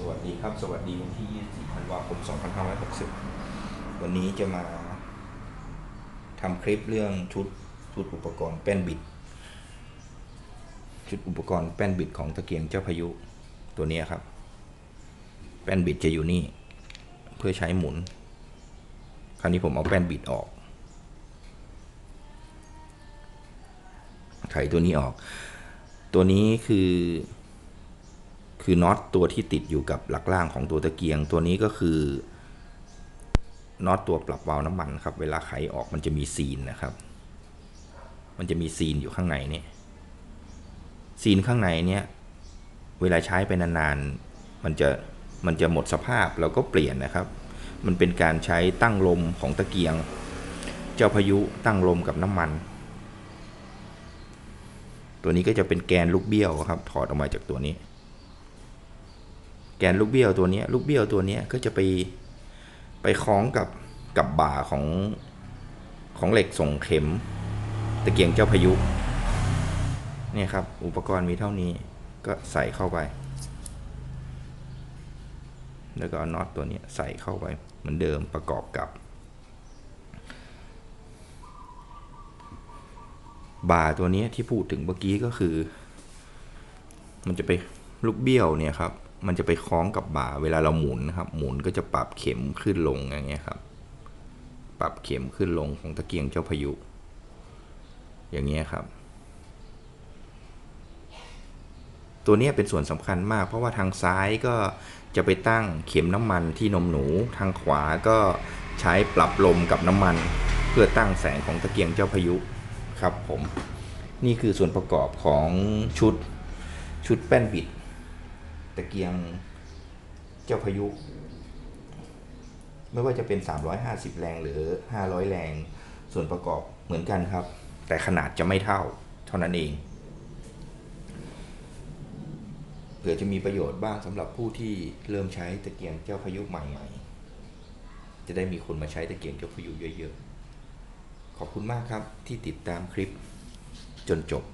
วัสดีครับสวัสดีวันที่24ธันวาคม2560วันนี้จะมาทำคลิปเรื่องชุดอุปกรณ์แป้นบิดชุดอุปกรณ์แป้นบิดของตะเกียงเจ้าพายุตัวนี้ครับแป้นบิดจะอยู่นี่เพื่อใช้หมุนคราวนี้ผมเอาแป้นบิดออกไขตัวนี้ออกตัวนี้คือน็อตตัวที่ติดอยู่กับหลักล่างของตัวตะเกียงตัวนี้ก็คือน็อตตัวปรับวาล์วน้ำมันครับเวลาไขออกมันจะมีซีนนะครับมันจะมีซีนอยู่ข้างในนี่ซีนข้างในเนี้ยเวลาใช้ไปนานๆมันจะหมดสภาพเราก็เปลี่ยนนะครับมันเป็นการใช้ตั้งลมของตะเกียงเจ้าพายุตั้งลมกับน้ำมันตัวนี้ก็จะเป็นแกนลูกเบี้ยวครับถอดออกมาจากตัวนี้แกนลูกเบี้ยวตัวนี้ก็จะไปคล้องกับบ่าของเหล็กส่งเข็มตะเกียงเจ้าพายุเนี่ยครับอุปกรณ์มีเท่านี้ก็ใส่เข้าไปแล้วก็เอาน็อตตัวนี้ใส่เข้าไปเหมือนเดิมประกอบกับบ่าตัวนี้ที่พูดถึงเมื่อกี้ก็คือมันจะไปลูกเบี้ยวเนี่ยครับมันจะไปคล้องกับบ่าเวลาเราหมุนนะครับหมุนก็จะปรับเข็มขึ้นลงอย่างเงี้ยครับปรับเข็มขึ้นลงของตะเกียงเจ้าพายุอย่างเงี้ยครับตัวนี้เป็นส่วนสำคัญมากเพราะว่าทางซ้ายก็จะไปตั้งเข็มน้ำมันที่นมหนูทางขวาก็ใช้ปรับลมกับน้ำมันเพื่อตั้งแสงของตะเกียงเจ้าพายุครับผมนี่คือส่วนประกอบของชุดแป้นบิดตะเกียงเจ้าพายุไม่ว่าจะเป็น350แรงหรือ500แรงส่วนประกอบเหมือนกันครับแต่ขนาดจะไม่เท่านั้นเองเผื่อจะมีประโยชน์บ้างสำหรับผู้ที่เริ่มใช้ตะเกียงเจ้าพายุใหม่ๆจะได้มีคนมาใช้ตะเกียงเจ้าพายุเยอะๆขอบคุณมากครับที่ติดตามคลิปจนจบ